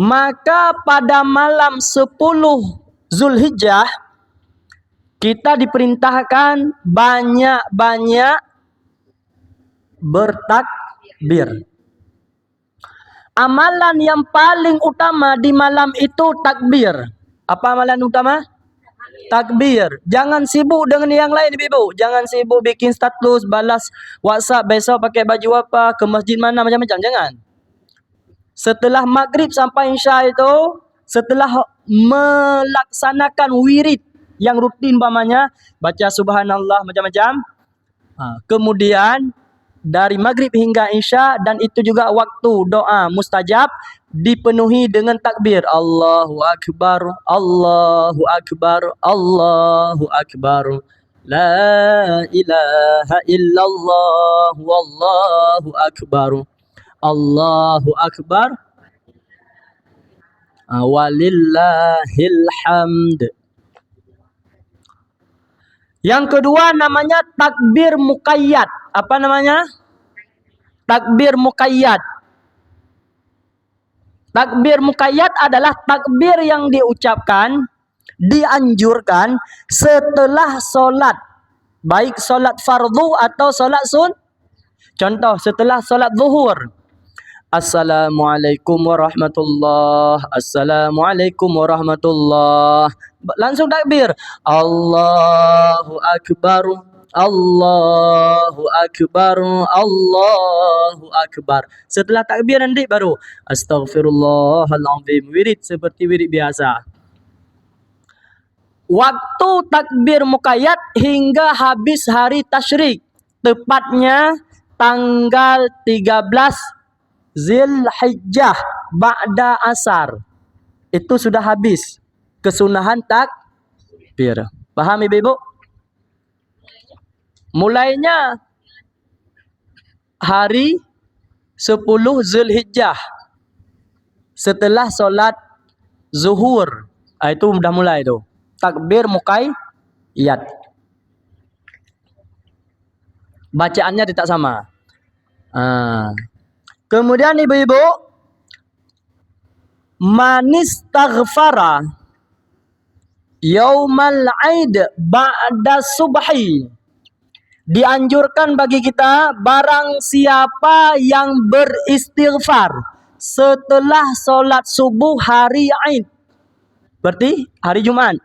Maka pada malam 10 Zulhijjah kita diperintahkan banyak-banyak bertakbir. Amalan yang paling utama di malam itu takbir. Apa amalan utama? Takbir. Jangan sibuk dengan yang lain, Ibu. Jangan sibuk bikin status, balas WhatsApp, besok pakai baju apa, ke masjid mana, macam-macam. Jangan. Setelah maghrib sampai isya itu, setelah melaksanakan wirid yang rutin umpamanya, baca subhanallah macam-macam. Kemudian dari maghrib hingga isya, dan itu juga waktu doa mustajab, dipenuhi dengan takbir. Allahu Akbar, Allahu Akbar, Allahu Akbar. La ilaha illallah, wallahu akbar. Allahu Akbar. Walillahil hamd. Yang kedua namanya takbir muqayyad. Apa namanya? Takbir muqayyad. Takbir muqayyad adalah takbir yang diucapkan, dianjurkan setelah solat. Baik solat fardu atau solat sun. Contoh, setelah solat zuhur. Assalamualaikum warahmatullah. Assalamualaikum warahmatullah. Langsung takbir. Allahu Akbar. Allahu Akbar. Allahu Akbar. Setelah takbir nanti baru Astaghfirullahaladzim. Wirid seperti wirid biasa. Waktu takbir muqayyad hingga habis hari tasyrik. Tepatnya tanggal 13 Zulhijjah ba'da asar. Itu sudah habis kesunahan takbir. Paham Ibu? Mulainya hari 10 Zulhijjah setelah solat zuhur. Itu sudah mulai tu. Takbir muqayyad. Bacaannya tidak sama. Kemudian Ibu-ibu, manistaghfara yaumal aid ba'da subhi. Dianjurkan bagi kita barang siapa yang beristighfar setelah solat subuh hari Aid. Berarti hari Jumat.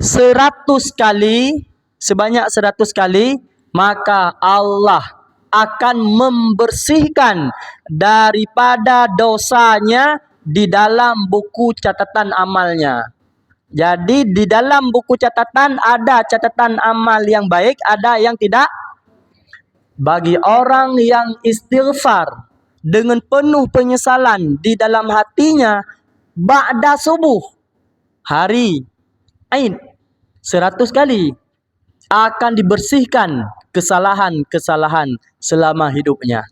100 kali, sebanyak 100 kali, maka Allah akan membersihkan daripada dosanya di dalam buku catatan amalnya. Jadi di dalam buku catatan ada catatan amal yang baik, ada yang tidak. Bagi orang yang istighfar dengan penuh penyesalan di dalam hatinya ba'da subuh hari Aid 100 kali, akan dibersihkan kesalahan-kesalahan selama hidupnya.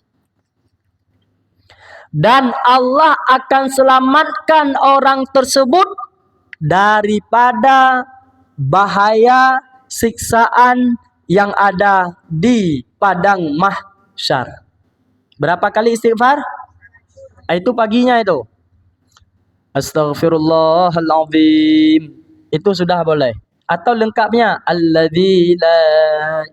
Dan Allah akan selamatkan orang tersebut daripada bahaya siksaan yang ada di padang mahsyar. Berapa kali istighfar? Itu paginya itu. Astaghfirullahaladzim. Itu sudah boleh. Atau lengkapnya, alladzi la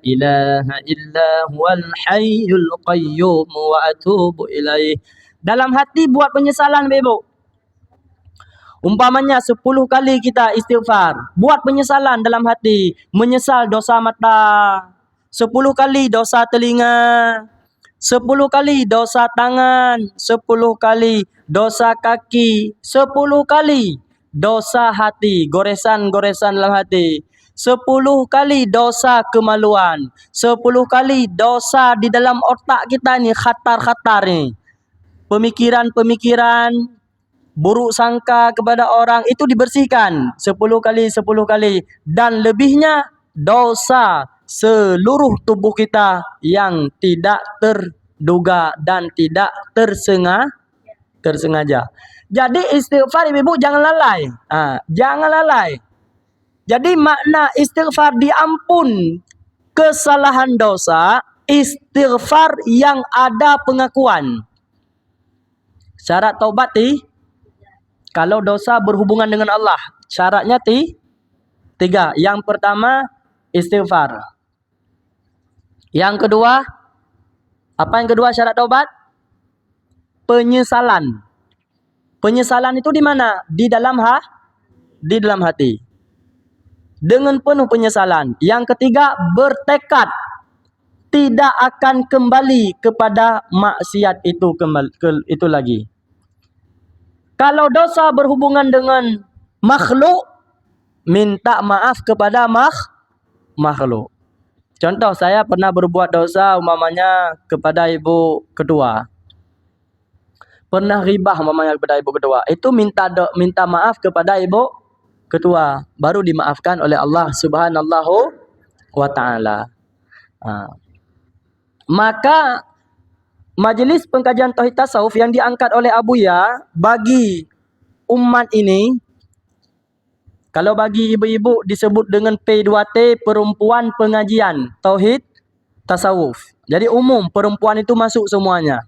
ilaha illa huwal hayyul qayyum wa atubu ilaih. Dalam hati buat penyesalan, Ibu. Umpamanya 10 kali kita istighfar, buat penyesalan dalam hati, menyesal dosa mata, 10 kali dosa telinga, 10 kali dosa tangan, 10 kali dosa kaki, 10 kali dosa hati, goresan-goresan dalam hati, 10 kali dosa kemaluan, 10 kali dosa di dalam otak kita ni, khatar-khatar ni, pemikiran-pemikiran buruk sangka kepada orang, itu dibersihkan 10 kali, 10 kali. Dan lebihnya dosa seluruh tubuh kita yang tidak terduga dan tidak tersengaja. Jadi istighfar Ibu jangan lalai. Jangan lalai. Jadi makna istighfar diampun kesalahan dosa, istighfar yang ada pengakuan. Syarat taubat kalau dosa berhubungan dengan Allah, syaratnya tiga. Yang pertama, istighfar. Yang kedua, apa yang kedua syarat taubat? Penyesalan. Penyesalan itu di mana? Di dalam hati. Dengan penuh penyesalan. Yang ketiga, bertekad tidak akan kembali kepada maksiat itu lagi. Kalau dosa berhubungan dengan makhluk, minta maaf kepada makhluk. Contoh, saya pernah berbuat dosa umpamanya kepada ibu ketua. Pernah ribah umpamanya kepada ibu ketua. Itu minta maaf kepada ibu ketua, baru dimaafkan oleh Allah Subhanahu wa taala. Maka Majelis Pengkajian Tauhid Tasawuf yang diangkat oleh Abuya bagi umat ini, kalau bagi ibu-ibu disebut dengan P2T, perempuan pengajian Tauhid Tasawuf. Jadi umum, perempuan itu masuk semuanya.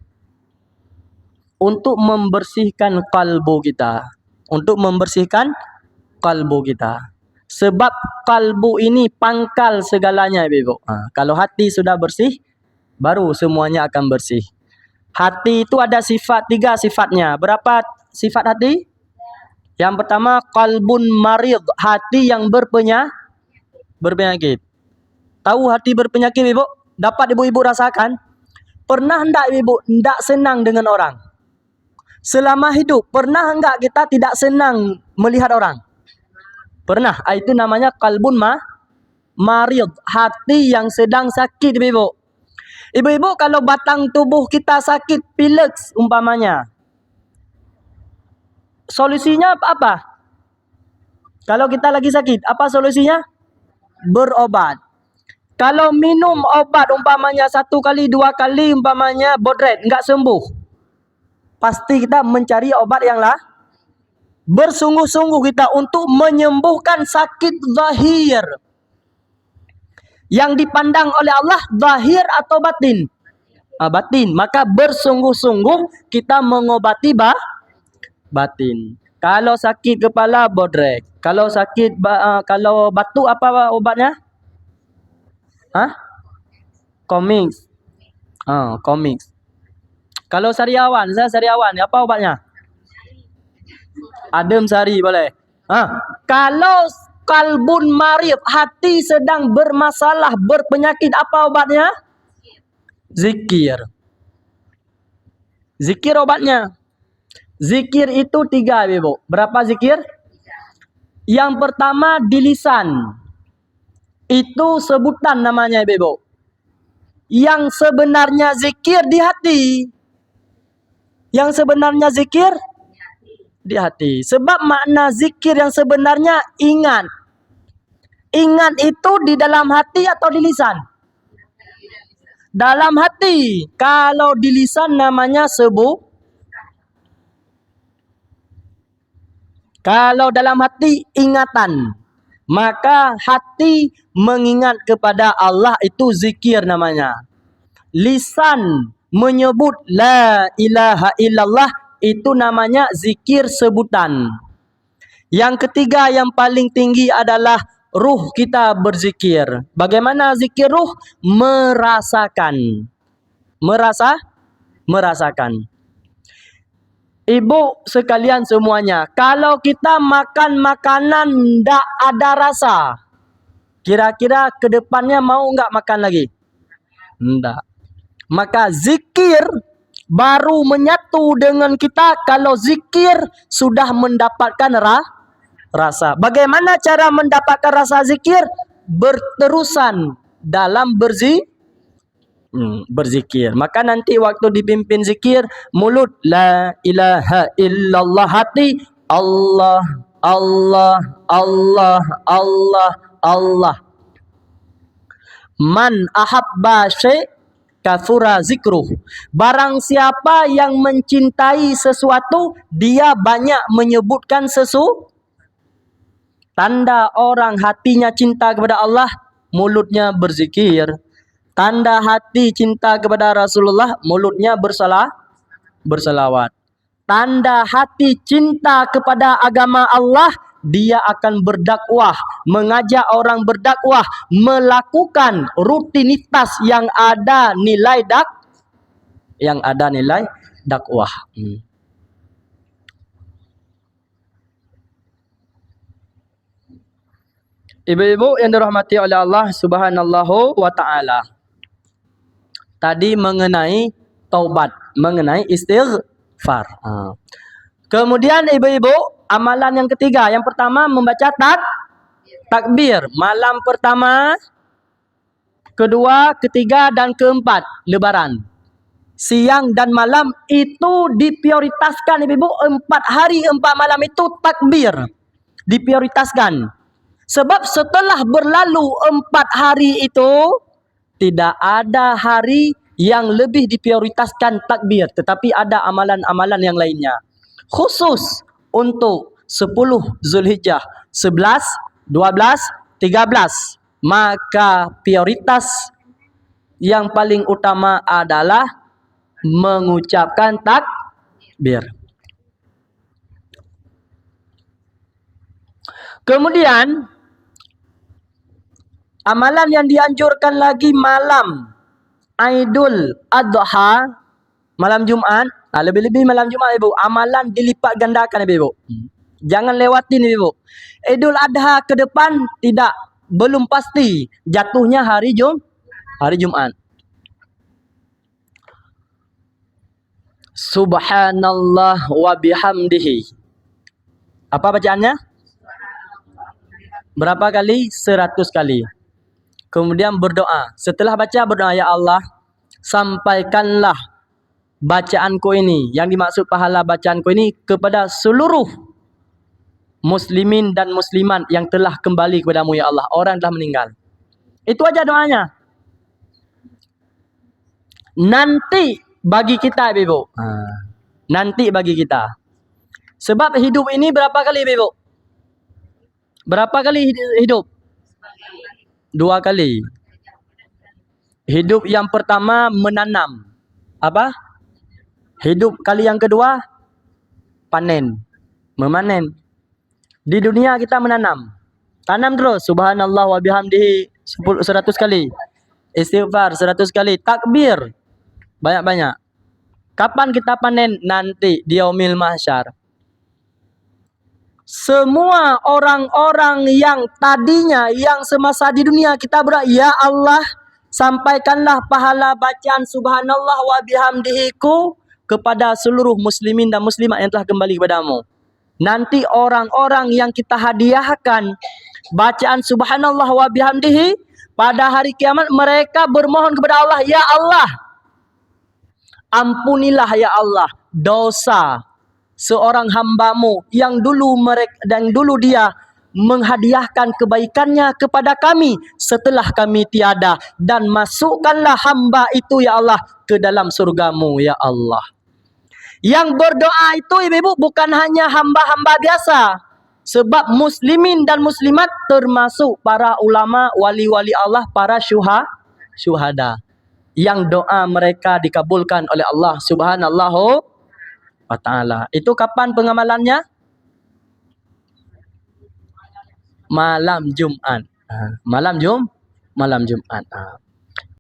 Untuk membersihkan kalbu kita. Untuk membersihkan kalbu kita. Sebab kalbu ini pangkal segalanya, ibu-ibu. Kalau hati sudah bersih, baru semuanya akan bersih. Hati itu ada tiga sifatnya. Berapa sifat hati? Yang pertama, qalbun marid, hati yang berpenyakit. Tahu hati berpenyakit, ibu? Dapat ibu-ibu rasakan? Pernah enggak ibu enggak senang dengan orang? Selama hidup, pernah enggak kita tidak senang melihat orang? Pernah. Itu namanya qalbun marid, hati yang sedang sakit, ibu. Ibu-ibu, kalau batang tubuh kita sakit, pilek umpamanya, solusinya apa? Kalau kita lagi sakit, apa solusinya? Berobat. Kalau minum obat umpamanya 1 kali, 2 kali umpamanya bodret, enggak sembuh, pasti kita mencari obat yang bersungguh-sungguh kita untuk menyembuhkan sakit zahir yang dipandang oleh Allah, zahir atau batin? Batin. Maka bersungguh-sungguh kita mengobati batin. Kalau sakit kepala, bodrek. Kalau sakit kalau batuk, apa obatnya? Komix. Komix. Kalau sariawan, apa obatnya? Adem sari boleh. Kalau kalbun marid, hati sedang bermasalah, berpenyakit, apa obatnya? Zikir. Zikir obatnya. Zikir itu 3, ibu. Berapa zikir? Yang pertama di lisan. Itu sebutan namanya, ibu. Yang sebenarnya zikir di hati. Yang sebenarnya zikir di hati. Sebab makna zikir yang sebenarnya ingat. Ingat itu di dalam hati atau di lisan? Dalam hati. Kalau di lisan namanya kalau dalam hati ingatan. Maka hati mengingat kepada Allah, itu zikir namanya. Lisan menyebut la ilaha illallah, itu namanya zikir sebutan. Yang ketiga yang paling tinggi adalah ruh kita berzikir. Bagaimana zikir ruh? Merasakan. Merasakan. Ibu sekalian semuanya, kalau kita makan makanan tidak ada rasa, kira-kira ke depannya mau enggak makan lagi? Enggak. Maka zikir baru menyatu dengan kita kalau zikir sudah mendapatkan rasa. Bagaimana cara mendapatkan rasa zikir? Berterusan dalam berzikir. Maka nanti waktu dipimpin zikir, mulut la ilaha illallah, hati Allah, Allah, Allah, Allah, Allah. Man ahabba syai' kathura zikruh. Barang siapa yang mencintai sesuatu, dia banyak menyebutkan Tanda orang hatinya cinta kepada Allah, mulutnya berzikir. Tanda hati cinta kepada Rasulullah, mulutnya bersalawat. tanda hati cinta kepada agama Allah, dia akan berdakwah, mengajak orang berdakwah, melakukan rutinitas yang ada nilai dakwah. Ibu-ibu yang dirahmati oleh Allah Subhanahu wa taala. Tadi mengenai taubat, mengenai istighfar. Kemudian ibu-ibu, amalan yang ketiga, yang pertama membaca takbir malam pertama, kedua, ketiga dan keempat lebaran. Siang dan malam itu diprioritaskan ibu-ibu, 4 hari 4 malam itu takbir diprioritaskan. Sebab setelah berlalu 4 hari itu, tidak ada hari yang lebih diprioritaskan takbir. Tetapi ada amalan-amalan yang lainnya. Khusus untuk 10 Zulhijjah, 11, 12, 13. Maka prioritas yang paling utama adalah mengucapkan takbir. Kemudian amalan yang dianjurkan lagi malam Aidul Adha, malam Jumat, lebih-lebih malam Jumat ibu, amalan dilipat gandakan ibu. Jangan lewatin ibu. Idul Adha ke depan belum pasti jatuhnya hari Jumat. Subhanallah wa bihamdihi. Apa bacaannya? Berapa kali? 100 kali. Kemudian berdoa. Setelah baca berdoa, ya Allah, sampaikanlah bacaanku ini, yang dimaksud pahala bacaanku ini, kepada seluruh muslimin dan muslimat yang telah kembali kepadamu ya Allah. Orang telah meninggal. Itu aja doanya. Nanti bagi kita ibu. Nanti bagi kita. Sebab hidup ini berapa kali ibu? Berapa kali hidup? 2 kali. Hidup yang pertama menanam. Apa? Hidup kali yang kedua panen. Memanen. Di dunia kita menanam. Tanam terus. Subhanallah wa bihamdihi 100 kali. Istighfar 100 kali. Takbir banyak-banyak. Kapan kita panen? Nanti di yaumil mahsyar. Semua orang-orang yang tadinya, yang semasa di dunia kita berdoa, ya Allah, sampaikanlah pahala bacaan subhanallah wa bihamdihiku kepada seluruh muslimin dan muslimat yang telah kembali kepadamu. Nanti orang-orang yang kita hadiahkan bacaan subhanallah wa bihamdihi, pada hari kiamat mereka bermohon kepada Allah, ya Allah, ampunilah ya Allah dosa seorang hambamu yang dulu dia menghadiahkan kebaikannya kepada kami setelah kami tiada, dan masukkanlah hamba itu ya Allah ke dalam surgamu ya Allah. Yang berdoa itu ibu-ibu bukan hanya hamba-hamba biasa, sebab muslimin dan muslimat termasuk para ulama, wali-wali Allah, para syuhada yang doa mereka dikabulkan oleh Allah Subhanahu wa ta'ala. Itu kapan pengamalannya? Malam Jumat. Malam Jumat.